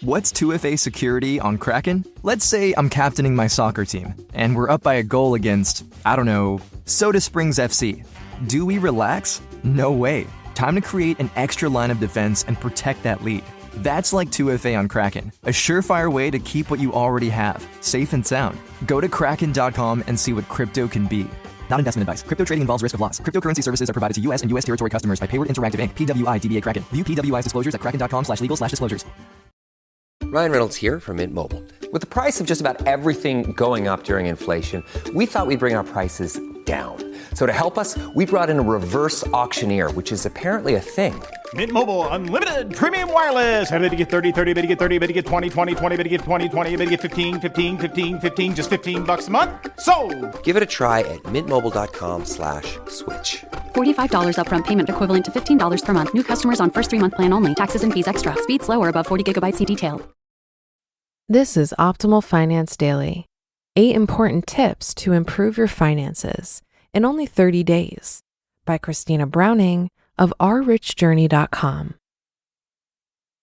What's 2FA security on Kraken? Let's say I'm captaining my soccer team, and we're up by a goal against, Soda Springs FC. Do we relax? No way. Time to create an extra line of defense and protect that lead. That's like 2FA on Kraken, a surefire way to keep what you already have, safe and sound. Go to kraken.com and see what crypto can be. Not investment advice. Crypto trading involves risk of loss. Cryptocurrency services are provided to U.S. and U.S. territory customers by Payward Interactive Inc., PWI, DBA Kraken. View PWI's disclosures at kraken.com/legal/disclosures. Ryan Reynolds here from Mint Mobile. With the price of just about everything going up during inflation, we thought we'd bring our prices down. So to help us, we brought in a reverse auctioneer, which is apparently a thing. Mint Mobile Unlimited Premium Wireless. How to get 30, 30, bit to get 30, bit to get 20, 20, 20, bit to get 20, 20, bit to get 15, 15, 15, 15, just $15 a month? Sold! Give it a try at mintmobile.com/switch. $45 upfront payment equivalent to $15 per month. New customers on first 3-month plan only. Taxes and fees extra. Speed slower above 40 gigabytes. See detail. This is Optimal Finance Daily. 8 important tips to improve your finances in only 30 days by Christina Browning of ourrichjourney.com.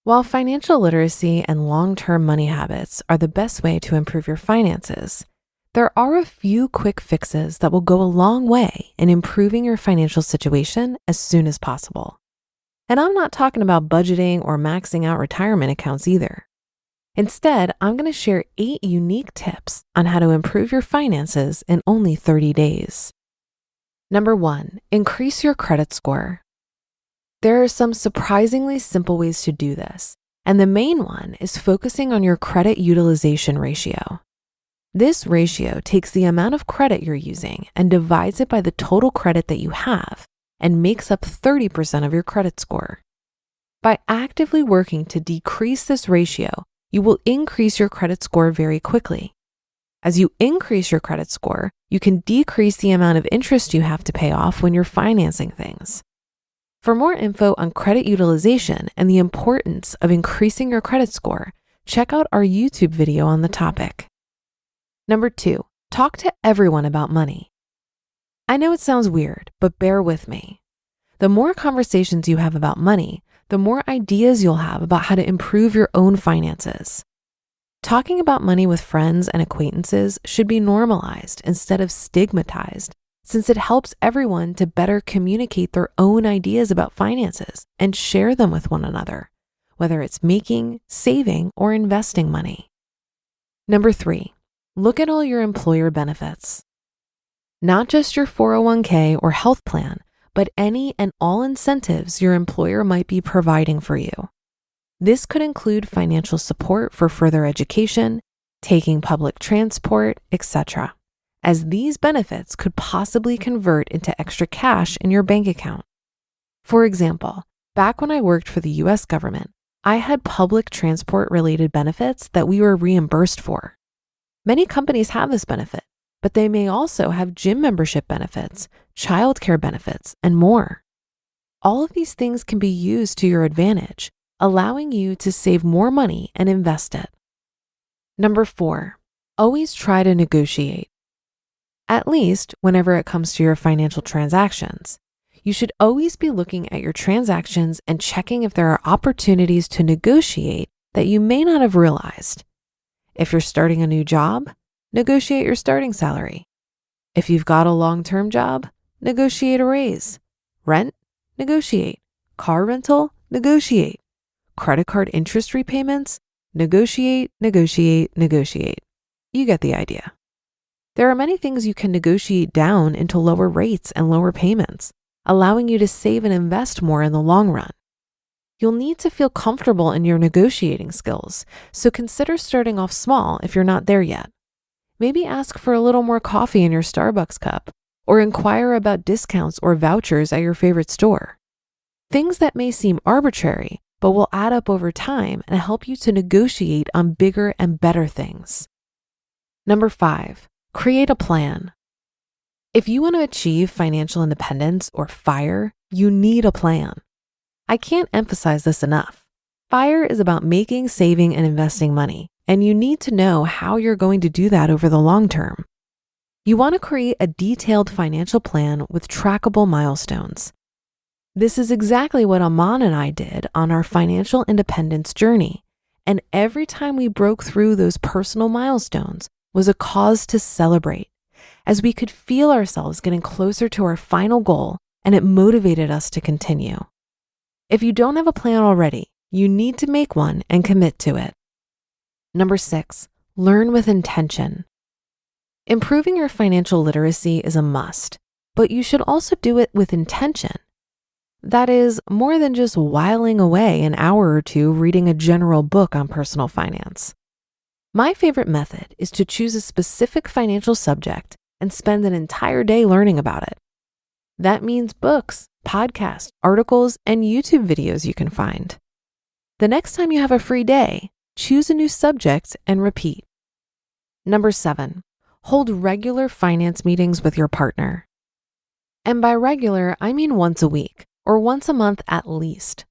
While financial literacy and long-term money habits are the best way to improve your finances, there are a few quick fixes that will go a long way in improving your financial situation as soon as possible. And I'm not talking about budgeting or maxing out retirement accounts either. Instead, I'm going to share 8 unique tips on how to improve your finances in only 30 days. Number 1, increase your credit score. There are some surprisingly simple ways to do this, and the main one is focusing on your credit utilization ratio. This ratio takes the amount of credit you're using and divides it by the total credit that you have and makes up 30% of your credit score. By actively working to decrease this ratio, you will increase your credit score very quickly. As you increase your credit score, you can decrease the amount of interest you have to pay off when you're financing things. For more info on credit utilization and the importance of increasing your credit score, check out our YouTube video on the topic. Number 2, talk to everyone about money. I know it sounds weird, but bear with me. The more conversations you have about money, the more ideas you'll have about how to improve your own finances. Talking about money with friends and acquaintances should be normalized instead of stigmatized, since it helps everyone to better communicate their own ideas about finances and share them with one another, whether it's making, saving, or investing money. Number 3, look at all your employer benefits. Not just your 401k or health plan, but any and all incentives your employer might be providing for you. This could include financial support for further education, taking public transport, etc., as these benefits could possibly convert into extra cash in your bank account. For example, back when I worked for the US government, I had public transport-related benefits that we were reimbursed for. Many companies have this benefit, but they may also have gym membership benefits, childcare benefits, and more. All of these things can be used to your advantage, allowing you to save more money and invest it. Number 4, always try to negotiate. At least whenever it comes to your financial transactions, you should always be looking at your transactions and checking if there are opportunities to negotiate that you may not have realized. If you're starting a new job, negotiate your starting salary. If you've got a long-term job, negotiate a raise. Rent, negotiate. Car rental, negotiate. Credit card interest repayments, negotiate, negotiate, negotiate. You get the idea. There are many things you can negotiate down into lower rates and lower payments, allowing you to save and invest more in the long run. You'll need to feel comfortable in your negotiating skills, so consider starting off small if you're not there yet. Maybe ask for a little more coffee in your Starbucks cup, or inquire about discounts or vouchers at your favorite store. Things that may seem arbitrary, but will add up over time and help you to negotiate on bigger and better things. Number 5, create a plan. If you want to achieve financial independence or FIRE, you need a plan. I can't emphasize this enough. FIRE is about making, saving, and investing money, and you need to know how you're going to do that over the long term. You want to create a detailed financial plan with trackable milestones. This is exactly what Aman and I did on our financial independence journey, And every time we broke through those personal milestones was a cause to celebrate, as we could feel ourselves getting closer to our final goal, and it motivated us to continue. If you don't have a plan already, you need to make one and commit to it. Number 6, learn with intention. Improving your financial literacy is a must, but you should also do it with intention. That is, more than just whiling away an hour or two reading a general book on personal finance. My favorite method is to choose a specific financial subject and spend an entire day learning about it. That means books, podcasts, articles, and YouTube videos you can find. The next time you have a free day, choose a new subject and repeat. Number 7, hold regular finance meetings with your partner. And by regular, I mean once a week or once a month at least.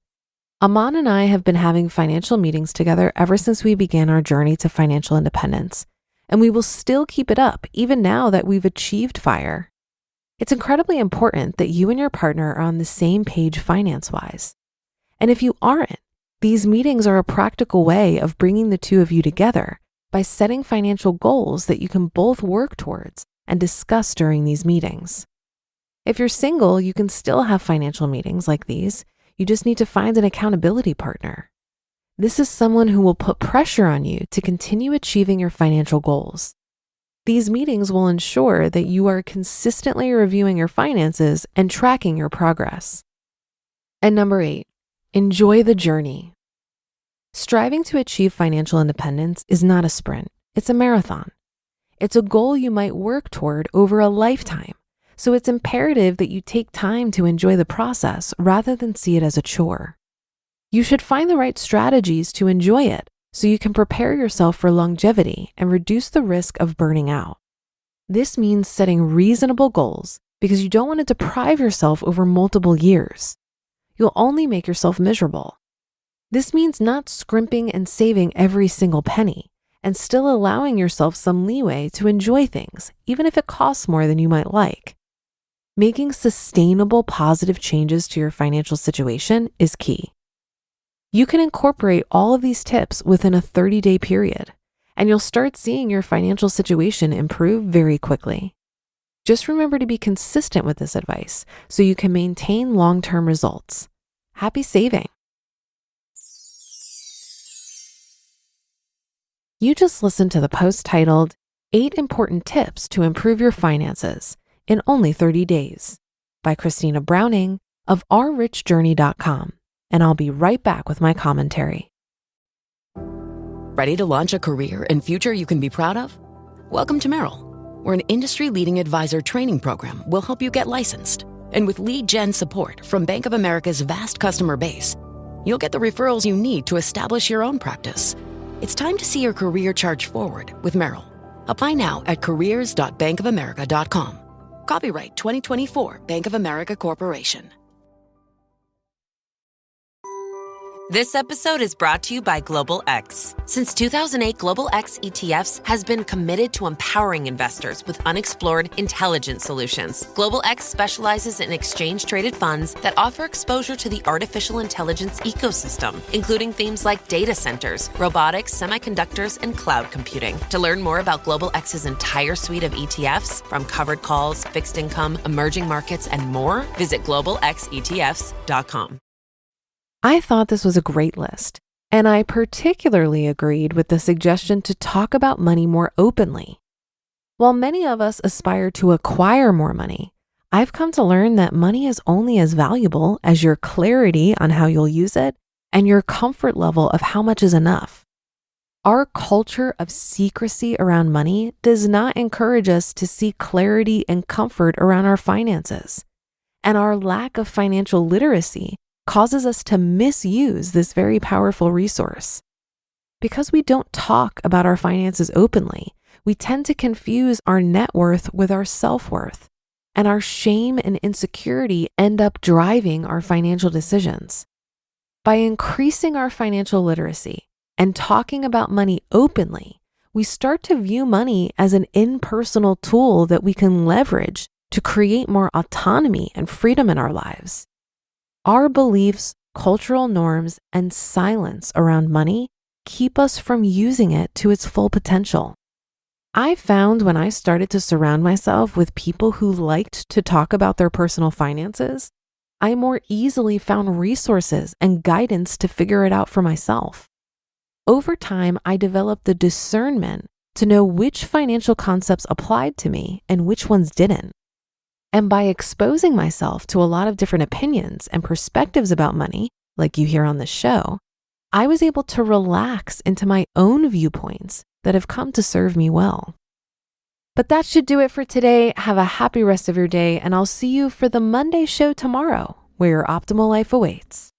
Aman and I have been having financial meetings together ever since we began our journey to financial independence, and we will still keep it up even now that we've achieved F.I.R.E. It's incredibly important that you and your partner are on the same page finance-wise. And if you aren't, these meetings are a practical way of bringing the two of you together by setting financial goals that you can both work towards and discuss during these meetings. If you're single, you can still have financial meetings like these. You just need to find an accountability partner. This is someone who will put pressure on you to continue achieving your financial goals. These meetings will ensure that you are consistently reviewing your finances and tracking your progress. And number 8, enjoy the journey. Striving to achieve financial independence is not a sprint, it's a marathon. It's a goal you might work toward over a lifetime, so it's imperative that you take time to enjoy the process rather than see it as a chore. You should find the right strategies to enjoy it so you can prepare yourself for longevity and reduce the risk of burning out. This means setting reasonable goals because you don't want to deprive yourself over multiple years. You'll only make yourself miserable. This means not scrimping and saving every single penny and still allowing yourself some leeway to enjoy things, even if it costs more than you might like. Making sustainable positive changes to your financial situation is key. You can incorporate all of these tips within a 30-day period, and you'll start seeing your financial situation improve very quickly. Just remember to be consistent with this advice so you can maintain long-term results. Happy saving! You just listened to the post titled 8 Important Tips to Improve Your Finances in Only 30 Days by Christina Browning of ourrichjourney.com. And I'll be right back with my commentary. Ready to launch a career and future you can be proud of? Welcome to Merrill, where an industry-leading advisor training program will help you get licensed. And with lead gen support from Bank of America's vast customer base, you'll get the referrals you need to establish your own practice. It's time to see your career charge forward with Merrill. Apply now at careers.bankofamerica.com. Copyright 2024 Bank of America Corporation. This episode is brought to you by Global X. Since 2008, Global X ETFs has been committed to empowering investors with unexplored, intelligent solutions. Global X specializes in exchange-traded funds that offer exposure to the artificial intelligence ecosystem, including themes like data centers, robotics, semiconductors, and cloud computing. To learn more about Global X's entire suite of ETFs, from covered calls, fixed income, emerging markets, and more, visit globalxetfs.com. I thought this was a great list, and I particularly agreed with the suggestion to talk about money more openly. While many of us aspire to acquire more money, I've come to learn that money is only as valuable as your clarity on how you'll use it and your comfort level of how much is enough. Our culture of secrecy around money does not encourage us to seek clarity and comfort around our finances, and our lack of financial literacy causes us to misuse this very powerful resource. Because we don't talk about our finances openly, we tend to confuse our net worth with our self-worth, and our shame and insecurity end up driving our financial decisions. By increasing our financial literacy and talking about money openly, we start to view money as an impersonal tool that we can leverage to create more autonomy and freedom in our lives. Our beliefs, cultural norms, and silence around money keep us from using it to its full potential. I found when I started to surround myself with people who liked to talk about their personal finances, I more easily found resources and guidance to figure it out for myself. Over time, I developed the discernment to know which financial concepts applied to me and which ones didn't. And by exposing myself to a lot of different opinions and perspectives about money, like you hear on this show, I was able to relax into my own viewpoints that have come to serve me well. But that should do it for today. Have a happy rest of your day, and I'll see you for the Monday show tomorrow, where your optimal life awaits.